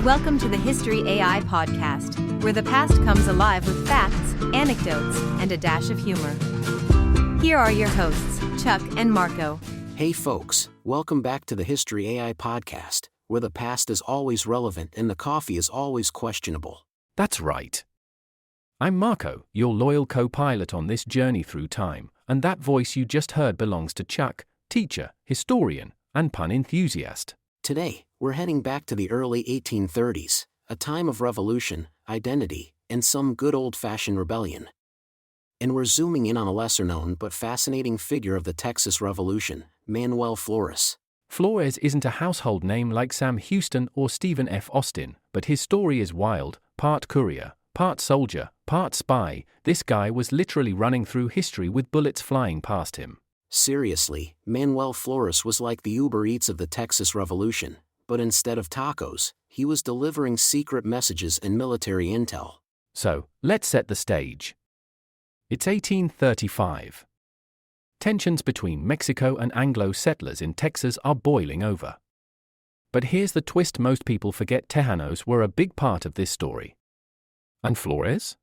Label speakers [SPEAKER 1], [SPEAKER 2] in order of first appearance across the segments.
[SPEAKER 1] Welcome to the History AI podcast, where the past comes alive with facts, anecdotes, and a dash of humor. Here are your hosts, Chuck and Marco.
[SPEAKER 2] Hey folks, welcome back to the History AI podcast, where the past is always relevant and the coffee is always questionable.
[SPEAKER 3] That's right. I'm Marco, your loyal co-pilot on this journey through time, and that voice you just heard belongs to Chuck, teacher, historian, and pun enthusiast.
[SPEAKER 2] Today, we're heading back to the early 1830s, a time of revolution, identity, and some good old-fashioned rebellion. And we're zooming in on a lesser-known but fascinating figure of the Texas Revolution, Manuel Flores.
[SPEAKER 3] Flores isn't a household name like Sam Houston or Stephen F. Austin, but his story is wild, part courier, part soldier, part spy. This guy was literally running through history with bullets flying past him.
[SPEAKER 2] Seriously, Manuel Flores was like the Uber Eats of the Texas Revolution, but instead of tacos, he was delivering secret messages and military intel.
[SPEAKER 3] So, let's set the stage. It's 1835. Tensions between Mexico and Anglo settlers in Texas are boiling over. But here's the twist: most people forget Tejanos were a big part of this story. And Flores?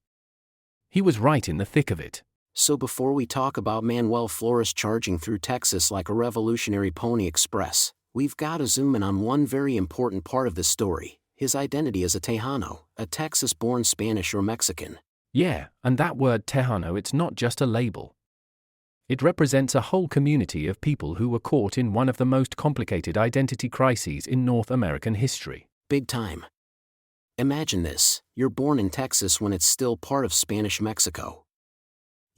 [SPEAKER 3] He was right in the thick of it.
[SPEAKER 2] So before we talk about Manuel Flores charging through Texas like a revolutionary pony express, we've got to zoom in on one very important part of this story: his identity as a Tejano, a Texas-born Spanish or Mexican.
[SPEAKER 3] Yeah, and that word Tejano, it's not just a label. It represents a whole community of people who were caught in one of the most complicated identity crises in North American history.
[SPEAKER 2] Big time. Imagine this: you're born in Texas when it's still part of Spanish Mexico.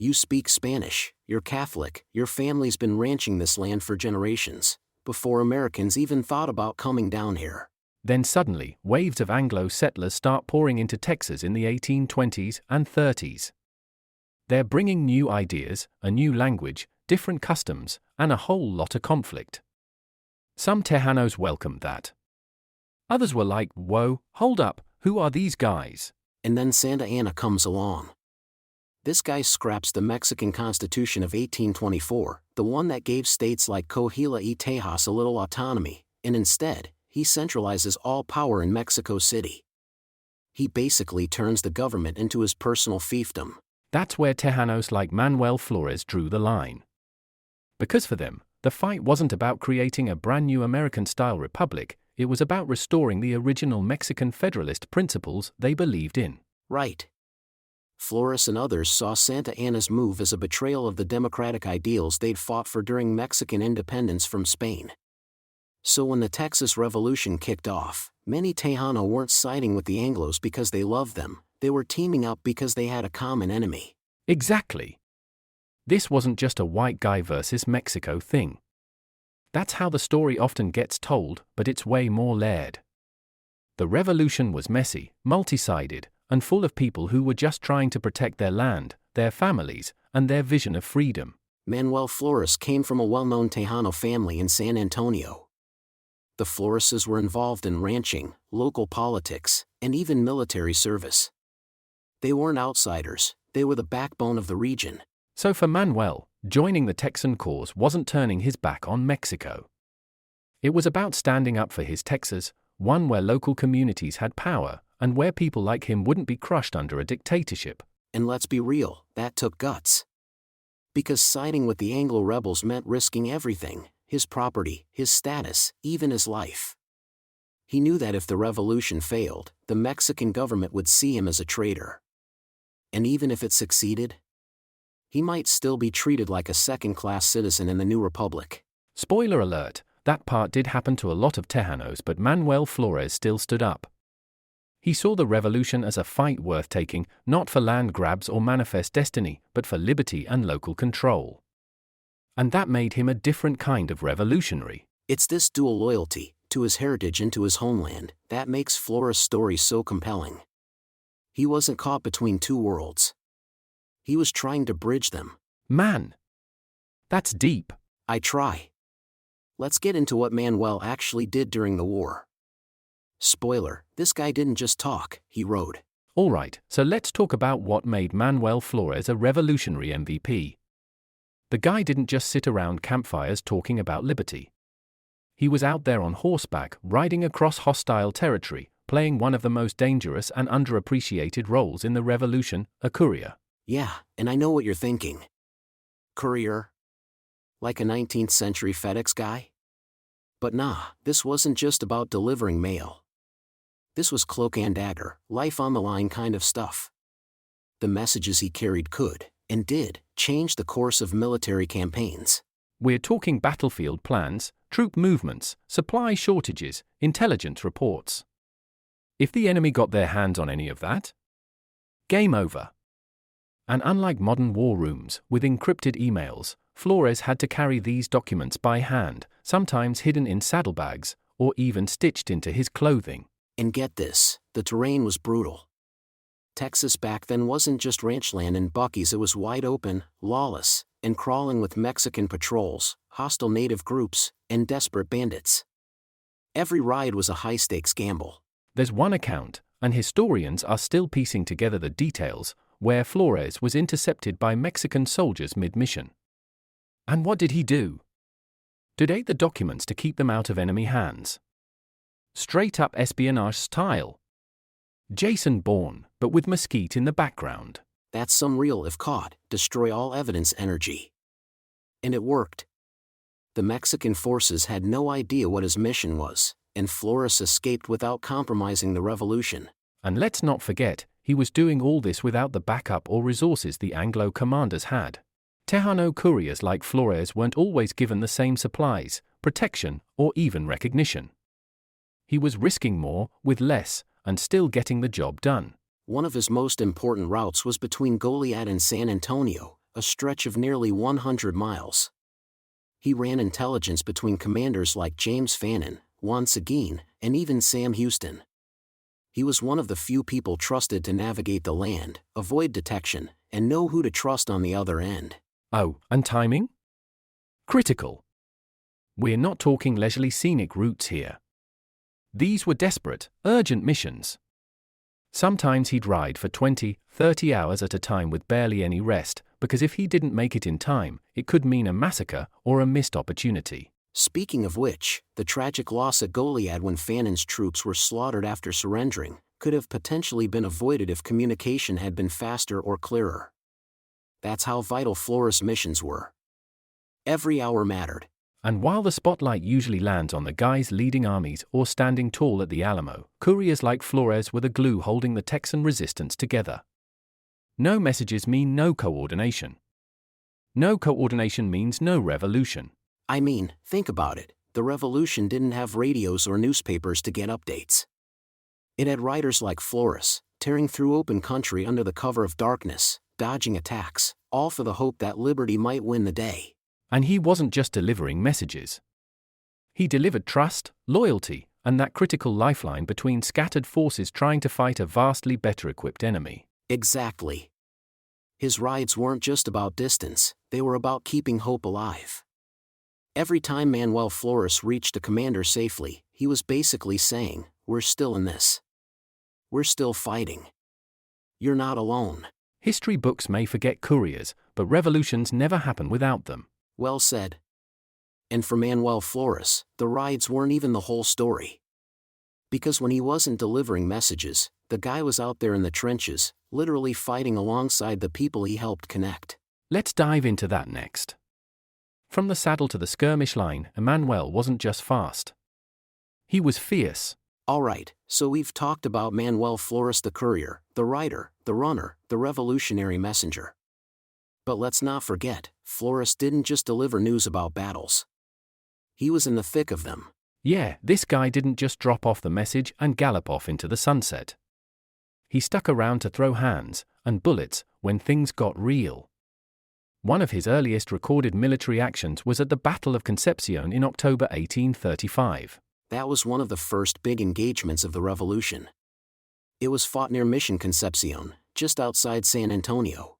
[SPEAKER 2] You speak Spanish, you're Catholic, your family's been ranching this land for generations, before Americans even thought about coming down here.
[SPEAKER 3] Then suddenly, waves of Anglo settlers start pouring into Texas in the 1820s and 30s. They're bringing new ideas, a new language, different customs, and a whole lot of conflict. Some Tejanos welcomed that. Others were like, whoa, hold up, who are these guys?
[SPEAKER 2] And then Santa Anna comes along. This guy scraps the Mexican Constitution of 1824, the one that gave states like Coahuila y Tejas a little autonomy, and instead, he centralizes all power in Mexico City. He basically turns the government into his personal fiefdom.
[SPEAKER 3] That's where Tejanos like Manuel Flores drew the line. Because for them, the fight wasn't about creating a brand new American-style republic, it was about restoring the original Mexican Federalist principles they believed in.
[SPEAKER 2] Right. Flores and others saw Santa Anna's move as a betrayal of the democratic ideals they'd fought for during Mexican independence from Spain. So when the Texas Revolution kicked off, many Tejano weren't siding with the Anglos because they loved them, they were teaming up because they had a common enemy.
[SPEAKER 3] Exactly. This wasn't just a white guy versus Mexico thing. That's how the story often gets told, but it's way more layered. The revolution was messy, multi-sided, and full of people who were just trying to protect their land, their families, and their vision of freedom.
[SPEAKER 2] Manuel Flores came from a well-known Tejano family in San Antonio. The Floreses were involved in ranching, local politics, and even military service. They weren't outsiders, they were the backbone of the region.
[SPEAKER 3] So for Manuel, joining the Texan cause wasn't turning his back on Mexico. It was about standing up for his Texas, one where local communities had power, and where people like him wouldn't be crushed under a dictatorship.
[SPEAKER 2] And let's be real, that took guts. Because siding with the Anglo rebels meant risking everything: his property, his status, even his life. He knew that if the revolution failed, the Mexican government would see him as a traitor. And even if it succeeded, he might still be treated like a second-class citizen in the new republic.
[SPEAKER 3] Spoiler alert, that part did happen to a lot of Tejanos, but Manuel Flores still stood up. He saw the revolution as a fight worth taking, not for land grabs or manifest destiny, but for liberty and local control. And that made him a different kind of revolutionary.
[SPEAKER 2] It's this dual loyalty, to his heritage and to his homeland, that makes Flores' story so compelling. He wasn't caught between two worlds. He was trying to bridge them.
[SPEAKER 3] Man, that's deep.
[SPEAKER 2] I try. Let's get into what Manuel actually did during the war. Spoiler, this guy didn't just talk, he rode.
[SPEAKER 3] Alright, so let's talk about what made Manuel Flores a revolutionary MVP. The guy didn't just sit around campfires talking about liberty. He was out there on horseback, riding across hostile territory, playing one of the most dangerous and underappreciated roles in the revolution, a courier.
[SPEAKER 2] Yeah, and I know what you're thinking. Courier? Like a 19th century FedEx guy? But nah, this wasn't just about delivering mail. This was cloak and dagger, life on the line kind of stuff. The messages he carried could, and did, change the course of military campaigns.
[SPEAKER 3] We're talking battlefield plans, troop movements, supply shortages, intelligence reports. If the enemy got their hands on any of that, game over. And unlike modern war rooms with encrypted emails, Flores had to carry these documents by hand, sometimes hidden in saddlebags, or even stitched into his clothing.
[SPEAKER 2] And get this, the terrain was brutal. Texas back then wasn't just ranchland and buckies, it was wide open, lawless, and crawling with Mexican patrols, hostile native groups, and desperate bandits. Every ride was a high-stakes gamble.
[SPEAKER 3] There's one account, and historians are still piecing together the details, where Flores was intercepted by Mexican soldiers mid-mission. And what did he do? Date the documents to keep them out of enemy hands. Straight up espionage style. Jason Bourne, but with Mesquite in the background.
[SPEAKER 2] That's some real, if caught, destroy all evidence energy. And it worked. The Mexican forces had no idea what his mission was, and Flores escaped without compromising the revolution.
[SPEAKER 3] And let's not forget, he was doing all this without the backup or resources the Anglo commanders had. Tejano couriers like Flores weren't always given the same supplies, protection, or even recognition. He was risking more, with less, and still getting the job done.
[SPEAKER 2] One of his most important routes was between Goliad and San Antonio, a stretch of nearly 100 miles. He ran intelligence between commanders like James Fannin, Juan Seguin, and even Sam Houston. He was one of the few people trusted to navigate the land, avoid detection, and know who to trust on the other end.
[SPEAKER 3] Oh, and timing? Critical. We're not talking leisurely scenic routes here. These were desperate, urgent missions. Sometimes he'd ride for 20, 30 hours at a time with barely any rest, because if he didn't make it in time, it could mean a massacre or a missed opportunity.
[SPEAKER 2] Speaking of which, the tragic loss at Goliad when Fannin's troops were slaughtered after surrendering could have potentially been avoided if communication had been faster or clearer. That's how vital Flores' missions were. Every hour mattered.
[SPEAKER 3] And while the spotlight usually lands on the guys leading armies or standing tall at the Alamo, couriers like Flores were the glue holding the Texan resistance together. No messages mean no coordination. No coordination means no revolution.
[SPEAKER 2] I mean, think about it. The revolution didn't have radios or newspapers to get updates. It had riders like Flores, tearing through open country under the cover of darkness, dodging attacks, all for the hope that liberty might win the day.
[SPEAKER 3] And he wasn't just delivering messages. He delivered trust, loyalty, and that critical lifeline between scattered forces trying to fight a vastly better equipped enemy.
[SPEAKER 2] Exactly. His rides weren't just about distance, they were about keeping hope alive. Every time Manuel Flores reached a commander safely, he was basically saying, "We're still in this. We're still fighting. You're not alone."
[SPEAKER 3] History books may forget couriers, but revolutions never happen without them.
[SPEAKER 2] Well said. And for Manuel Flores, the rides weren't even the whole story. Because when he wasn't delivering messages, the guy was out there in the trenches, literally fighting alongside the people he helped connect.
[SPEAKER 3] Let's dive into that next. From the saddle to the skirmish line, Manuel wasn't just fast. He was fierce.
[SPEAKER 2] Alright, so we've talked about Manuel Flores, the courier, the rider, the runner, the revolutionary messenger. But let's not forget, Flores didn't just deliver news about battles. He was in the thick of them.
[SPEAKER 3] Yeah, this guy didn't just drop off the message and gallop off into the sunset. He stuck around to throw hands and bullets when things got real. One of his earliest recorded military actions was at the Battle of Concepción in October 1835.
[SPEAKER 2] That was one of the first big engagements of the revolution. It was fought near Mission Concepción, just outside San Antonio.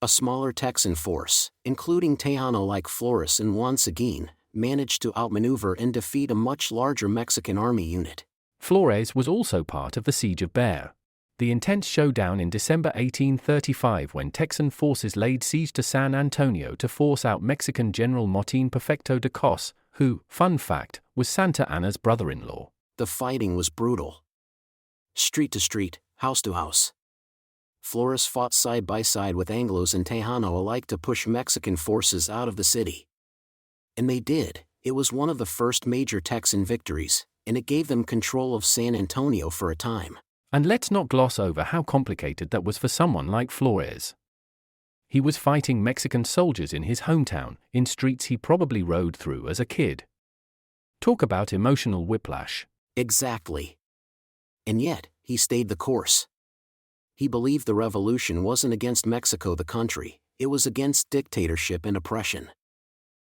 [SPEAKER 2] A smaller Texan force, including Tejano like Flores and Juan Seguin, managed to outmaneuver and defeat a much larger Mexican army unit.
[SPEAKER 3] Flores was also part of the Siege of Bexar, the intense showdown in December 1835 when Texan forces laid siege to San Antonio to force out Mexican General Martín Perfecto de Cos, who, fun fact, was Santa Anna's brother-in-law.
[SPEAKER 2] The fighting was brutal. street to street, house to house. Flores fought side by side with Anglos and Tejano alike to push Mexican forces out of the city. And they did. It was one of the first major Texan victories, and it gave them control of San Antonio for a time.
[SPEAKER 3] And let's not gloss over how complicated that was for someone like Flores. He was fighting Mexican soldiers in his hometown, in streets he probably rode through as a kid. Talk about emotional whiplash.
[SPEAKER 2] Exactly. And yet, he stayed the course. He believed the revolution wasn't against Mexico the country, it was against dictatorship and oppression.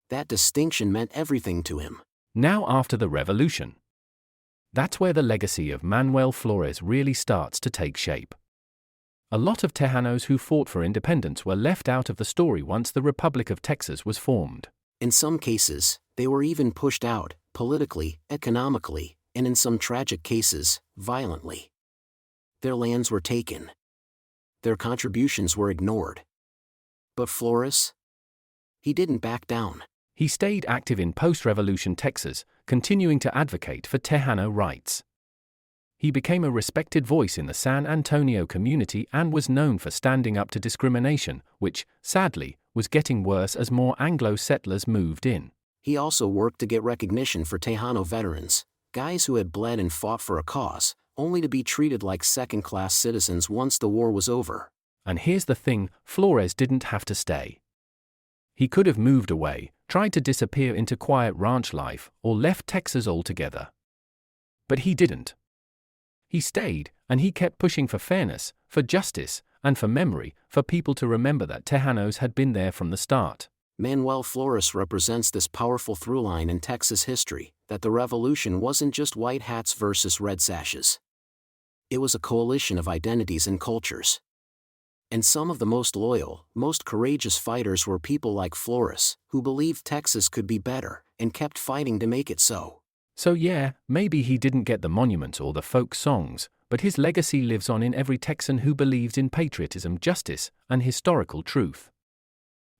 [SPEAKER 2] That distinction meant everything to him.
[SPEAKER 3] Now after the revolution. That's where the legacy of Manuel Flores really starts to take shape. A lot of Tejanos who fought for independence were left out of the story once the Republic of Texas was formed.
[SPEAKER 2] In some cases, they were even pushed out, politically, economically, and in some tragic cases, violently. Their lands were taken. Their contributions were ignored. But Flores? He didn't back down.
[SPEAKER 3] He stayed active in post-revolution Texas, continuing to advocate for Tejano rights. He became a respected voice in the San Antonio community and was known for standing up to discrimination, which, sadly, was getting worse as more Anglo settlers moved in.
[SPEAKER 2] He also worked to get recognition for Tejano veterans, guys who had bled and fought for a cause, only to be treated like second-class citizens once the war was over.
[SPEAKER 3] And here's the thing, Flores didn't have to stay. He could have moved away, tried to disappear into quiet ranch life, or left Texas altogether. But he didn't. He stayed, and he kept pushing for fairness, for justice, and for memory, for people to remember that Tejanos had been there from the start.
[SPEAKER 2] Manuel Flores represents this powerful through-line in Texas history, that the revolution wasn't just white hats versus red sashes. It was a coalition of identities and cultures. And some of the most loyal, most courageous fighters were people like Flores, who believed Texas could be better, and kept fighting to make it so.
[SPEAKER 3] So yeah, maybe he didn't get the monuments or the folk songs, but his legacy lives on in every Texan who believes in patriotism, justice, and historical truth.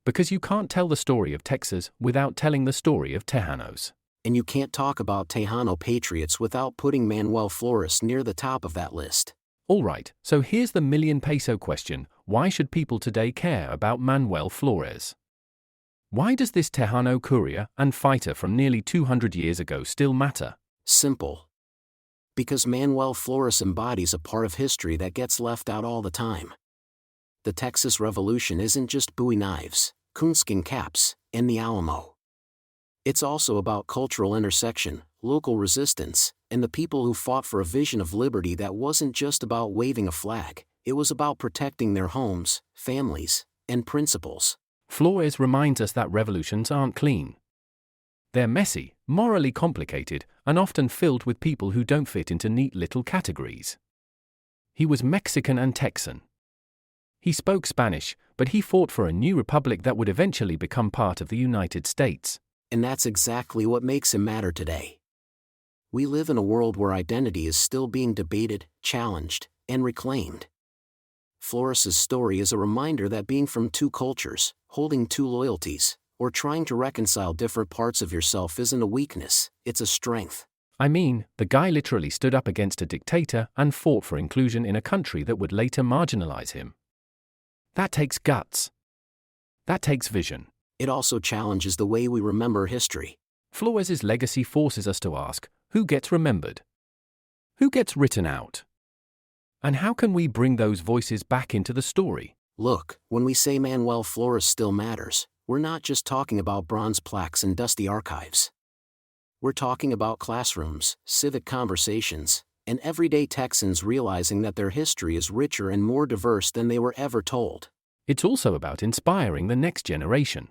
[SPEAKER 3] Because you can't tell the story of Texas without telling the story of Tejanos.
[SPEAKER 2] And you can't talk about Tejano patriots without putting Manuel Flores near the top of that list.
[SPEAKER 3] Alright, so here's the million-peso question: why should people today care about Manuel Flores? Why does this Tejano courier and fighter from nearly 200 years ago still matter?
[SPEAKER 2] Simple. Because Manuel Flores embodies a part of history that gets left out all the time. The Texas Revolution isn't just Bowie knives, coonskin caps, and the Alamo. It's also about cultural intersection, local resistance, and the people who fought for a vision of liberty that wasn't just about waving a flag, it was about protecting their homes, families, and principles.
[SPEAKER 3] Flores reminds us that revolutions aren't clean. They're messy, morally complicated, and often filled with people who don't fit into neat little categories. He was Mexican and Texan. He spoke Spanish, but he fought for a new republic that would eventually become part of the United States.
[SPEAKER 2] And that's exactly what makes him matter today. We live in a world where identity is still being debated, challenged, and reclaimed. Flores's story is a reminder that being from two cultures, holding two loyalties, or trying to reconcile different parts of yourself isn't a weakness, it's a strength.
[SPEAKER 3] I mean, the guy literally stood up against a dictator and fought for inclusion in a country that would later marginalize him. That takes guts. That takes vision.
[SPEAKER 2] It also challenges the way we remember history.
[SPEAKER 3] Flores's legacy forces us to ask, who gets remembered? Who gets written out? And how can we bring those voices back into the story?
[SPEAKER 2] Look, when we say Manuel Flores still matters, we're not just talking about bronze plaques and dusty archives. We're talking about classrooms, civic conversations, and everyday Texans realizing that their history is richer and more diverse than they were ever told.
[SPEAKER 3] It's also about inspiring the next generation.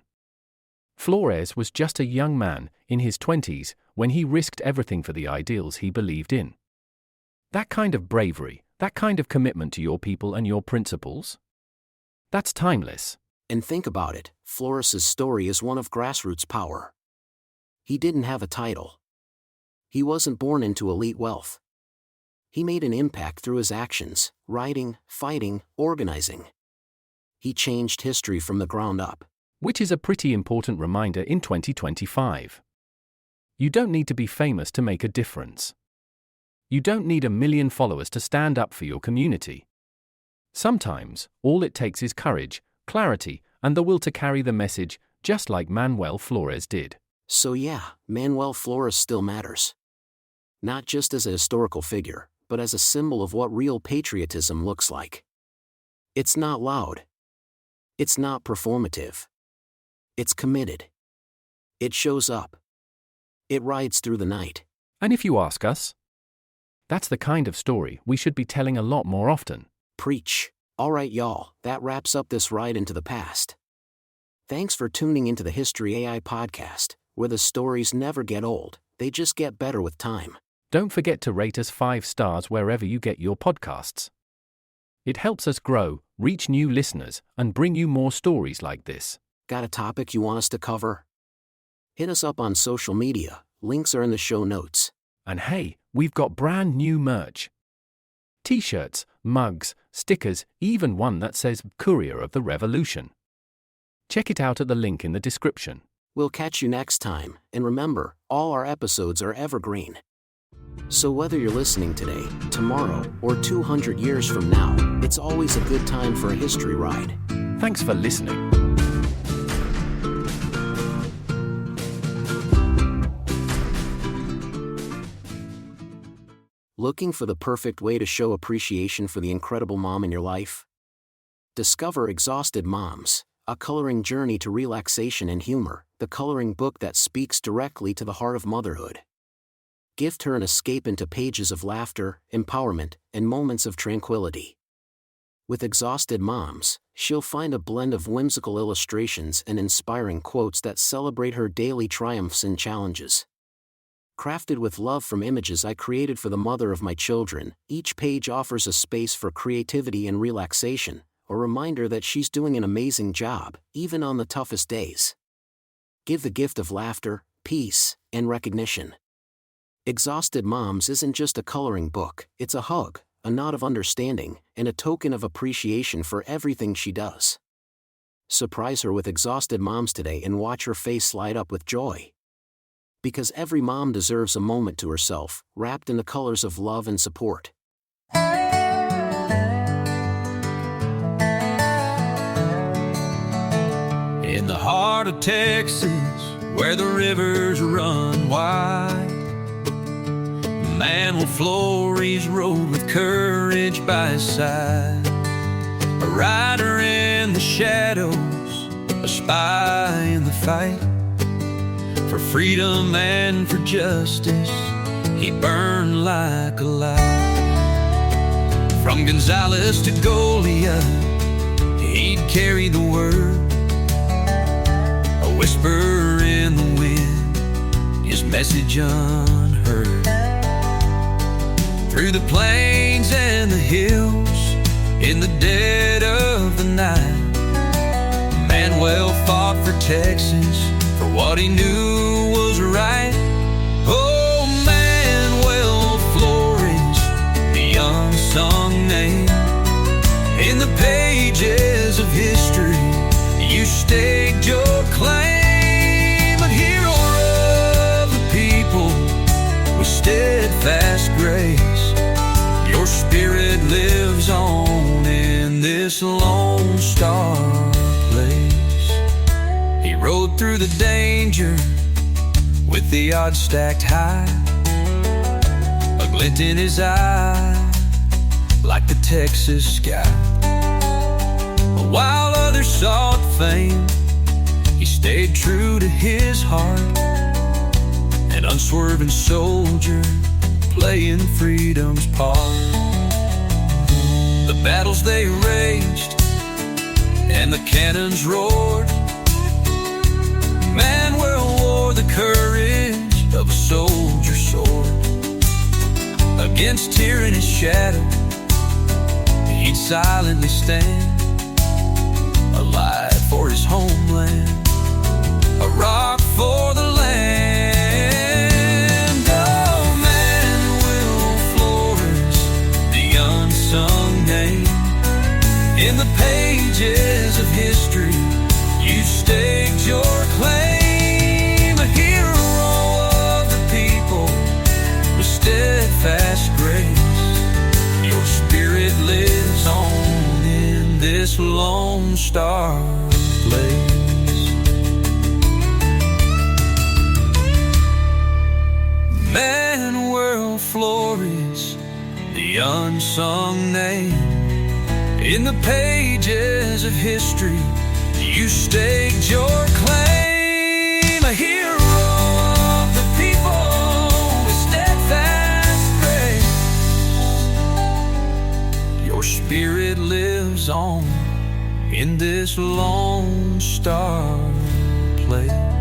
[SPEAKER 3] Flores was just a young man, in his 20s, when he risked everything for the ideals he believed in. That kind of bravery, that kind of commitment to your people and your principles? That's timeless.
[SPEAKER 2] And think about it, Flores's story is one of grassroots power. He didn't have a title. He wasn't born into elite wealth. He made an impact through his actions, writing, fighting, organizing. He changed history from the ground up.
[SPEAKER 3] Which is a pretty important reminder in 2025. You don't need to be famous to make a difference. You don't need 1 million followers to stand up for your community. Sometimes, all it takes is courage, clarity, and the will to carry the message, just like Manuel Flores did.
[SPEAKER 2] So yeah, Manuel Flores still matters. Not just as a historical figure, but as a symbol of what real patriotism looks like. It's not loud. It's not performative. It's committed. It shows up. It rides through the night.
[SPEAKER 3] And if you ask us, that's the kind of story we should be telling a lot more often.
[SPEAKER 2] Preach. Alright y'all, that wraps up this ride into the past. Thanks for tuning into the History AI podcast, where the stories never get old, they just get better with time.
[SPEAKER 3] Don't forget to rate us 5 stars wherever you get your podcasts. It helps us grow, reach new listeners, and bring you more stories like this.
[SPEAKER 2] Got a topic you want us to cover? Hit us up on social media, links are in the show notes.
[SPEAKER 3] And hey, we've got brand new merch. T-shirts, mugs, stickers, even one that says Courier of the Revolution. Check it out at the link in the description.
[SPEAKER 2] We'll catch you next time, and remember, all our episodes are evergreen. So whether you're listening today, tomorrow, or 200 years from now, it's always a good time for a history ride.
[SPEAKER 3] Thanks for listening.
[SPEAKER 2] Looking for the perfect way to show appreciation for the incredible mom in your life? Discover Exhausted Moms, a coloring journey to relaxation and humor, the coloring book that speaks directly to the heart of motherhood. Gift her an escape into pages of laughter, empowerment, and moments of tranquility. With Exhausted Moms, she'll find a blend of whimsical illustrations and inspiring quotes that celebrate her daily triumphs and challenges. Crafted with love from images I created for the mother of my children, each page offers a space for creativity and relaxation, a reminder that she's doing an amazing job, even on the toughest days. Give the gift of laughter, peace, and recognition. Exhausted Moms isn't just a coloring book, it's a hug, a nod of understanding, and a token of appreciation for everything she does. Surprise her with Exhausted Moms today and watch her face light up with joy. Because every mom deserves a moment to herself, wrapped in the colors of love and support.
[SPEAKER 4] In the heart of Texas, where the rivers run wide, Manuel Flores rode with courage by his side. A rider in the shadows, a spy in the fight. For freedom and for justice, he burned like a light. From Gonzales to Goliath, he'd carry the word. A whisper in the wind, his message unheard. Through the plains and the hills, in the dead of the night, Manuel fought for Texas, for what he knew was right. Oh, Manuel Flores, the unsung name. In the pages of history, you staked your claim. A hero of the people with steadfast grace. Your spirit lives on in this Lone Star place. He rode through the danger with the odds stacked high, a glint in his eye like the Texas sky. While others sought fame, he stayed true to his heart, an unswerving soldier playing freedom's part. The battles they raged and the cannons roared, Manuel wore the courage of a soldier's sword. Against tyranny's shadow, he'd silently stand, a light for his homeland, a rock for the land. Oh, Manuel Flores, the unsung name. In the pages of history, you staked your claim. A hero of the people with steadfast grace. Lone Star place. Manuel Flores, the unsung name. In the pages of history, you staked your claim. A hero of the people with steadfast grace. Your spirit lives on in this Lone Star place.